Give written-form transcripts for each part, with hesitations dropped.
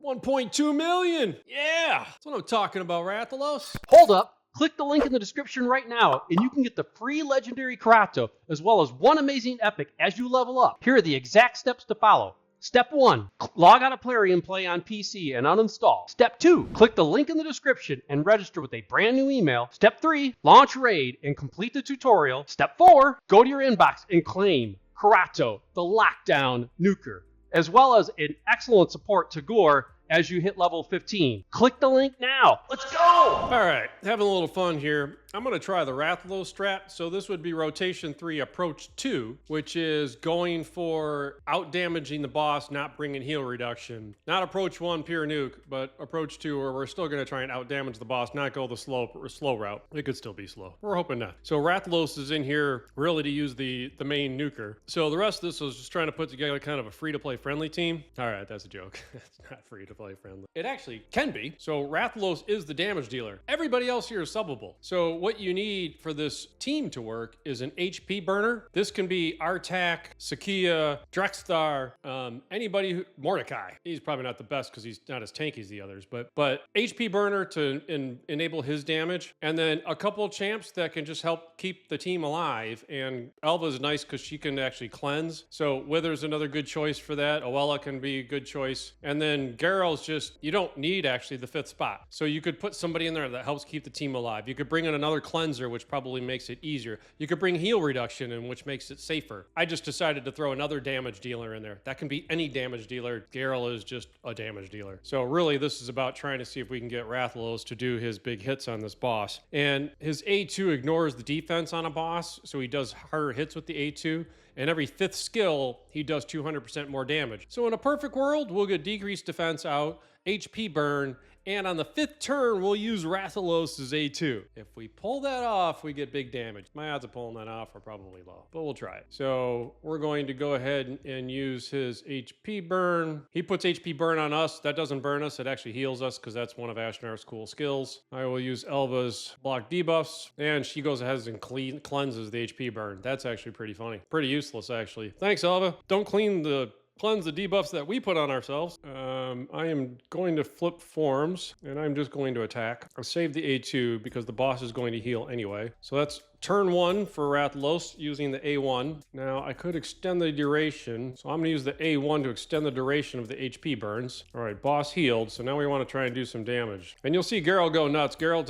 1.2 million. Yeah, that's what I'm talking about, Rathalos. Hold up. Click the link in the description right now, and you can get the free legendary Karato, as well as one amazing epic as you level up. Here are the exact steps to follow. Step 1. Log out of Plarium Play on PC and uninstall. Step 2. Click the link in the description and register with a brand new email. Step 3. Launch Raid and complete the tutorial. Step 4. Go to your inbox and claim Karato, the Lockdown Nuker, as well as an excellent support Tagoar as you hit level 15. Click the link now. Let's go! All right, having a little fun here. I'm going to try the Rathalos strat. So this would be rotation 3, approach 2, which is going for outdamaging the boss, not bringing heal reduction. Not approach 1, pure nuke, but approach 2, where we're still going to try and outdamage the boss, not go the slow route. It could still be slow. We're hoping not. So Rathalos is in here really to use the main nuker. So the rest of this was just trying to put together kind of a free-to-play friendly team. All right, that's a joke. It's not free-to-play friendly. It actually can be. So Rathalos is the damage dealer. Everybody else here is subbable. So what you need for this team to work is an HP burner. This can be Artak, Sakia, Drexthar, anybody Mordecai. He's probably not the best because he's not as tanky as the others, but HP burner to enable his damage, and then a couple champs that can just help keep the team alive. And Elva's nice because she can actually cleanse. So Wither's another good choice for that. Oella can be a good choice. And then Geralt's just, you don't need actually the 5th spot. So you could put somebody in there that helps keep the team alive. You could bring in another cleanser, which probably makes it easier. You could bring heal reduction in, which makes it safer. I just decided to throw another damage dealer in there. That can be any damage dealer. Geralt is just a damage dealer. So really this is about trying to see if we can get Rathalos to do his big hits on this boss. And his A2 ignores the defense on a boss, so he does harder hits with the A2. And every 5th skill, he does 200% more damage. So in a perfect world, we'll get decreased defense out, HP burn, and on the 5th turn, we'll use Rathalos as A2. If we pull that off, we get big damage. My odds of pulling that off are probably low, but we'll try it. So we're going to go ahead and use his HP burn. He puts HP burn on us. That doesn't burn us. It actually heals us because that's one of Ashnar's cool skills. I will use Elva's block debuffs, and she goes ahead and cleanses the HP burn. That's actually pretty funny. Pretty useless, actually. Thanks, Elva. Don't cleanse the debuffs that we put on ourselves. I am going to flip forms, and I'm just going to attack. I'll save the A2 because the boss is going to heal anyway. So that's turn 1 for Rathalos using the A1. Now I could extend the duration, so I'm gonna use the A1 to extend the duration of the HP burns. All right, boss healed, so now we wanna try and do some damage. And you'll see Geralt go nuts. Geralt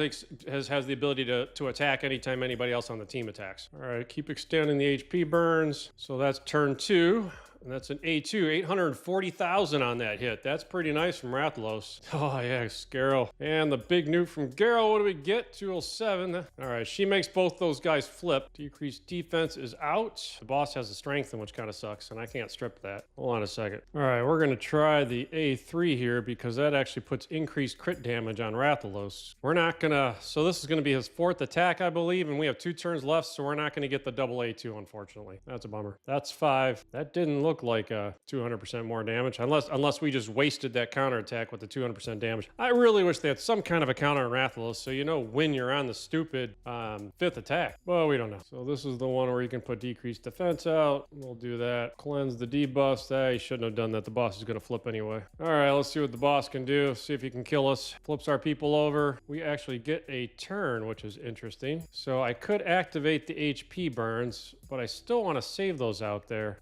has the ability to attack anytime anybody else on the team attacks. All right, keep extending the HP burns. So that's turn 2. And that's an A2, 840,000 on that hit. That's pretty nice from Rathalos. Oh, yes, Geralt. And the big nuke from Geralt, what do we get? 207. All right, she makes both those guys flip. Decreased defense is out. The boss has the strength, which kind of sucks, and I can't strip that. Hold on a second. All right, we're going to try the A3 here because that actually puts increased crit damage on Rathalos. We're not going to... So this is going to be his 4th attack, I believe, and we have 2 turns left, so we're not going to get the double A2, unfortunately. That's a bummer. That's 5. That didn't look like 200% more damage, unless we just wasted that counterattack with the 200% damage. I really wish they had some kind of a counter on Rathalos, so you know when you're on the stupid 5th attack. Well, we don't know. So this is the one where you can put decreased defense out. We'll do that. Cleanse the debuffs. He shouldn't have done that. The boss is going to flip anyway. All right, let's see what the boss can do. See if he can kill us. Flips our people over. We actually get a turn, which is interesting. So I could activate the HP burns, but I still want to save those out there.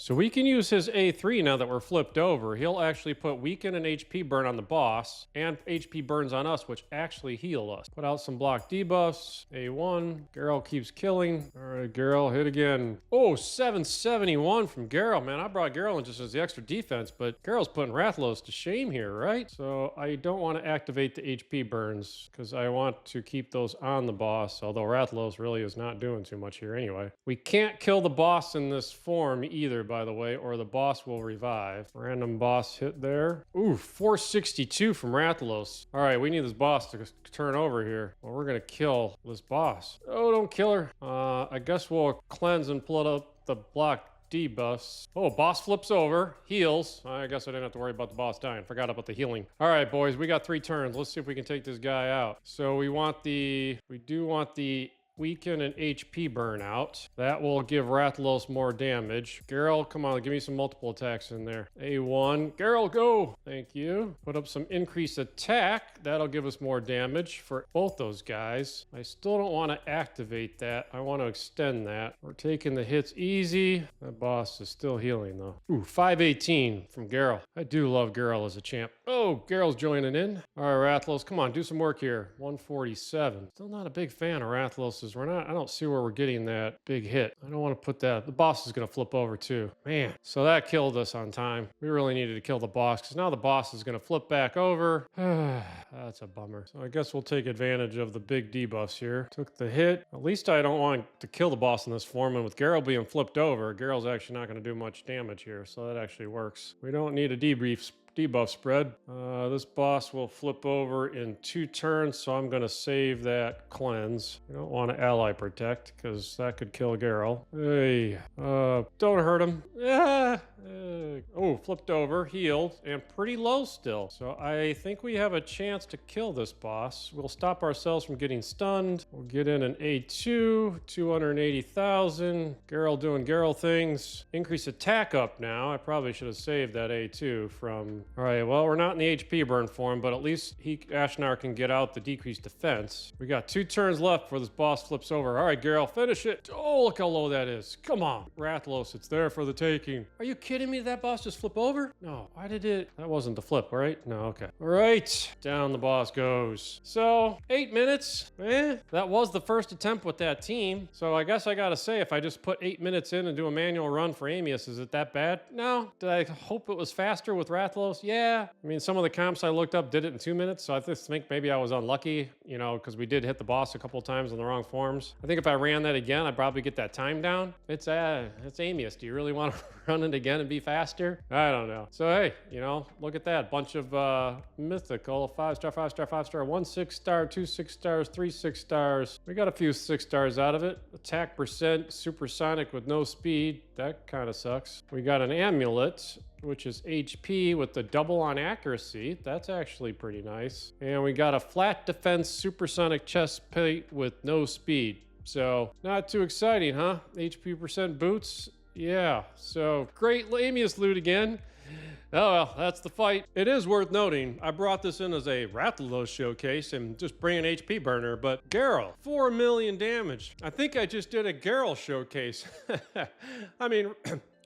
So we can use his A3 now that we're flipped over. He'll actually put weaken and HP burn on the boss and HP burns on us, which actually heal us. Put out some block debuffs. A1. Geralt keeps killing. All right, Geralt, hit again. Oh, 771 from Geralt, man. I brought Geralt in just as the extra defense, but Geralt's putting Rathalos to shame here, right? So I don't want to activate the HP burns because I want to keep those on the boss, although Rathalos really is not doing too much here anyway. We can't kill the boss in this form either, by the way, or the boss will revive. Random boss hit there. Ooh, 462 from Rathalos. All right, we need this boss to turn over here. Well, we're gonna kill this boss. Oh, don't kill her. I guess we'll cleanse and pull up the block debuffs. Oh, boss flips over, heals. I guess I didn't have to worry about the boss dying. Forgot about the healing. All right, boys, we got 3 turns. Let's see if we can take this guy out. So we do want the weaken and HP burnout. That will give Rathalos more damage. Geralt, come on, give me some multiple attacks in there. A1. Geralt, go! Thank you. Put up some increased attack. That'll give us more damage for both those guys. I still don't want to activate that. I want to extend that. We're taking the hits easy. That boss is still healing, though. Ooh, 518 from Geralt. I do love Geralt as a champ. Oh, Geralt's joining in. All right, Rathalos, come on, do some work here. 147. Still not a big fan of Rathalos's. I don't see where we're getting that big hit. I don't want to put that. The boss is going to flip over too. Man, so that killed us on time. We really needed to kill the boss because now the boss is going to flip back over. That's a bummer. So I guess we'll take advantage of the big debuffs here. Took the hit. At least I don't want to kill the boss in this form. And with Geralt being flipped over, Geralt's actually not going to do much damage here. So that actually works. We don't need a debuff spread. This boss will flip over in 2 turns, so I'm going to save that cleanse. I don't want to ally protect because that could kill Geralt. Hey, don't hurt him. Oh, flipped over, healed, and pretty low still. So I think we have a chance to kill this boss. We'll stop ourselves from getting stunned. We'll get in an A2, 280,000. Geralt doing Geralt things. Increase attack up now. I probably should have saved that A2 from... All right, well, we're not in the HP burn form, but at least Ashnar can get out the decreased defense. We got 2 turns left before this boss flips over. All right, Geralt, finish it. Oh, look how low that is. Come on. Rathalos, it's there for the taking. Are you kidding me? Did that boss just flip over? No. Why did it? That wasn't the flip, right? No, okay. All right. Down the boss goes. So, 8 minutes. That was the first attempt with that team. So I guess I gotta say, if I just put 8 minutes in and do a manual run for Amius, is it that bad? No. Did I hope it was faster with Rathalos? Yeah. I mean, some of the comps I looked up did it in 2 minutes, so I just think maybe I was unlucky, you know, because we did hit the boss a couple of times in the wrong forms. I think if I ran that again, I'd probably get that time down. It's Amius. Do you really want to run it again and be faster? I don't know. So, hey, you know, look at that. Bunch of mythical, 5-star, 5-star, 5-star, 1 6-star, 2 6-stars, 3 6-stars. We got a few 6-stars out of it. Attack percent, supersonic with no speed. That kind of sucks. We got an amulet, which is HP with the double on accuracy. That's actually pretty nice. And we got a flat defense supersonic chest plate with no speed. So not too exciting, huh? HP percent boots. Yeah, so great Amius loot again. Oh well, that's the fight. It is worth noting, I brought this in as a Rathalos showcase and just bring an HP burner, but Geralt, 4 million damage. I think I just did a Geralt showcase. I mean,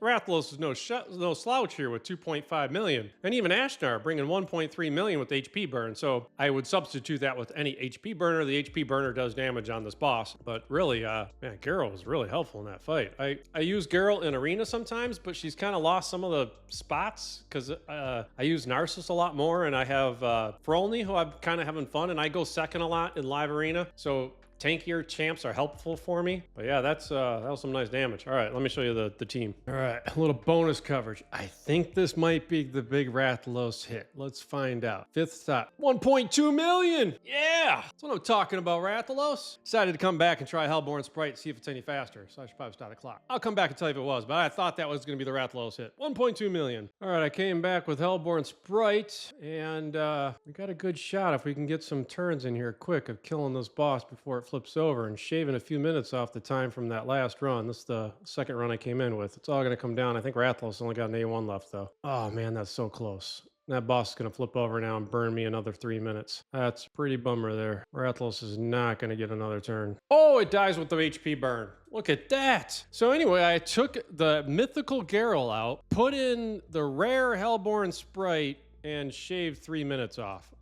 Rathalos is no slouch here with 2.5 million. And even Ashnar bringing 1.3 million with HP burn. So I would substitute that with any HP burner. The HP burner does damage on this boss. But really, man, Geralt was really helpful in that fight. I use Geralt in Arena sometimes, but she's kind of lost some of the spots because I use Narcissus a lot more. And I have Frolny, who I'm kind of having fun. And I go second a lot in live arena. So tankier champs are helpful for me. But yeah, that was some nice damage. All right, let me show you the team. All right, a little bonus coverage. I think this might be the big Rathalos hit. Let's find out. 5th stop. 1.2 million! Yeah! That's what I'm talking about, Rathalos. Decided to come back and try Hellborn Sprite, see if it's any faster. So I should probably start the clock. I'll come back and tell you if it was, but I thought that was going to be the Rathalos hit. 1.2 million. All right, I came back with Hellborn Sprite, and we got a good shot if we can get some turns in here quick of killing this boss before it flips over and shaving a few minutes off the time from that last run. This is the second run I came in with. It's all going to come down. I think Rathalos only got an A1 left, though. Oh, man, that's so close. That boss is going to flip over now and burn me another 3 minutes. That's a pretty bummer there. Rathalos is not going to get another turn. Oh, it dies with the HP burn. Look at that. So anyway, I took the mythical Geralt out, put in the rare Hellborn Sprite, and shaved 3 minutes off.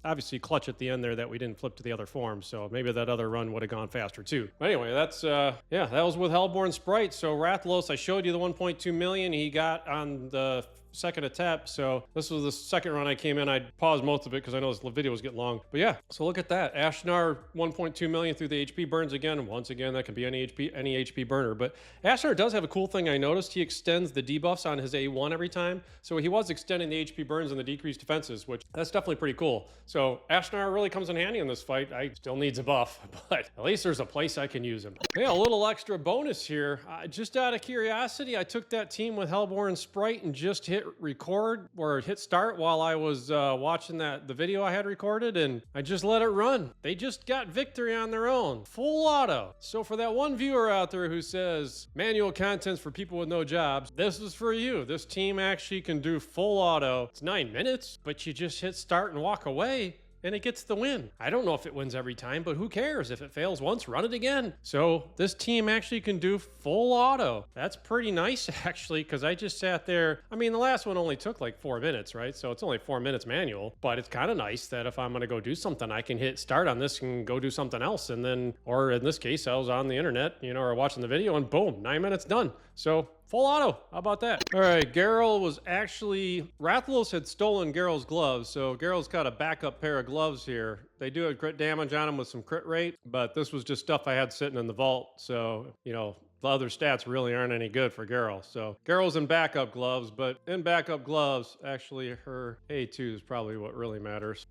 Obviously clutch at the end there that we didn't flip to the other form, so maybe that other run would have gone faster too. But anyway, that's yeah, that was with Hellborn Sprite. So Rathalos, I showed you the 1.2 million he got on the second attempt. So this was the second run I came in. I paused most of it because I know this video was getting long. But yeah, so look at that. Ashnar 1.2 million through the HP burns again. Once again, that can be any HP burner. But Ashnar does have a cool thing I noticed. He extends the debuffs on his A1 every time. So he was extending the HP burns and the decreased defenses, which that's definitely pretty cool. So Ashnar really comes in handy in this fight. I still needs a buff, but at least there's a place I can use him. Yeah, a little extra bonus here. Just out of curiosity, I took that team with Hellborn Sprite and just hit hit record or hit start while I was watching the video I had recorded, and I just let it run. They just got victory on their own. Full auto. So for that one viewer out there who says manual content's for people with no jobs, this is for you. This team actually can do full auto. It's 9 minutes, but you just hit start and walk away, and it gets the win. I don't know if it wins every time, but who cares? If it fails once, run it again. So this team actually can do full auto. That's pretty nice, actually, because I just sat there. I mean, the last one only took like 4 minutes, right? So it's only 4 minutes manual, but it's kind of nice that if I'm going to go do something, I can hit start on this and go do something else. And then, or in this case, I was on the internet, or watching the video, and boom, 9 minutes done. So full auto. How about that? All right, Garrel was actually, Rathalos had stolen Garrel's gloves, so Garrel's got a backup pair of gloves here. They do a crit damage on him with some crit rate, but this was just stuff I had sitting in the vault, so, the other stats really aren't any good for Garrel. So Garrel's in backup gloves, but in backup gloves, actually her A2 is probably what really matters.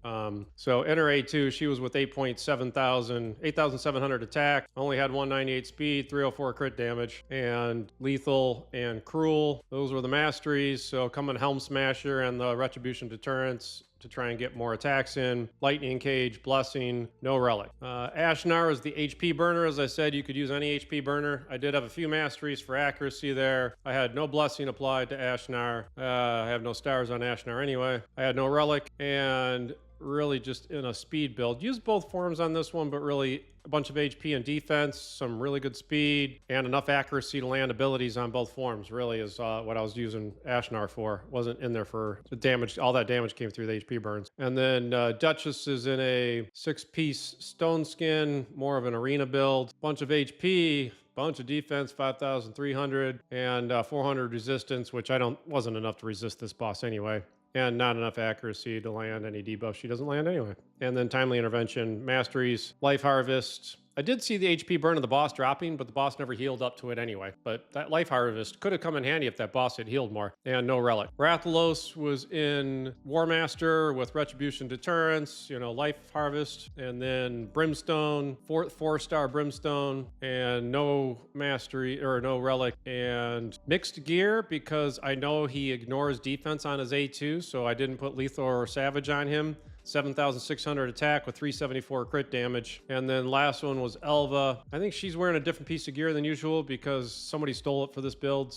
So in her A2, she was with 8,700 attack, only had 198 speed, 304 crit damage, and lethal and cruel. Those were the masteries. So coming Helm Smasher and the Retribution Deterrence to try and get more attacks in. Lightning Cage, Blessing, no Relic. Ashnar is the HP burner. As I said, you could use any HP burner. I did have a few masteries for accuracy there. I had no Blessing applied to Ashnar. I have no stars on Ashnar anyway. I had no Relic, and really just in a speed build. Use both forms on this one, but really a bunch of HP and defense, some really good speed, and enough accuracy to land abilities on both forms really is what I was using Ashnar for. Wasn't in there for the damage. All that damage came through the HP burns. And then Duchess is in a 6-piece stone skin, more of an arena build. Bunch of HP, bunch of defense, 5,300, and 400 resistance, which wasn't enough to resist this boss anyway. And not enough accuracy to land any debuff she doesn't land anyway. And then Timely Intervention, Masteries, Life Harvest. I did see the HP burn of the boss dropping, but the boss never healed up to it anyway. But that Life Harvest could have come in handy if that boss had healed more. And no Relic. Rathalos was in War Master with Retribution Deterrence, Life Harvest, and then Brimstone, 4-star Brimstone, and no Mastery, or no Relic, and Mixed Gear, because I know he ignores defense on his A2, so I didn't put Lethal or Savage on him. 7,600 attack with 374 crit damage. And then last one was Elva. I think she's wearing a different piece of gear than usual because somebody stole it for this build.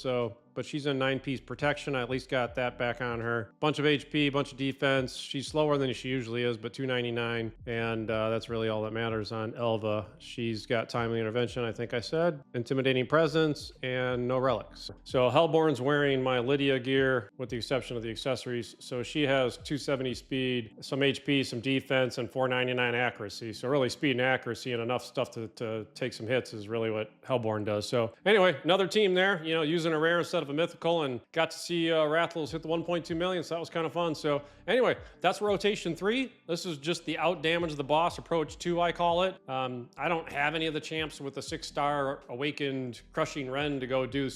But she's in 9-piece protection. I at least got that back on her. Bunch of HP, bunch of defense. She's slower than she usually is, but 299. And that's really all that matters on Elva. She's got Timely Intervention, I think I said. Intimidating Presence, and no relics. So Hellborn's wearing my Lydia gear, with the exception of the accessories. So she has 270 speed, some HP, some defense, and 499 accuracy. So really speed and accuracy and enough stuff to take some hits is really what Hellborn does. So anyway, another team there, using a rare instead of a mythical, and got to see Rathalos hit the 1.2 million, so that was kind of fun. So anyway, that's rotation 3. This is just the outdamage the boss approach 2, I call it. I don't have any of the champs with a 6-star awakened crushing Ren to go do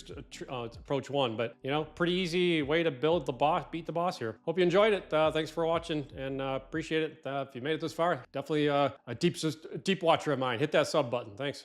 approach 1, but pretty easy way to build the boss, beat the boss here. Hope you enjoyed it. Thanks for watching, and appreciate it. If you made it this far, definitely a deep watcher of mine. Hit that sub button. Thanks.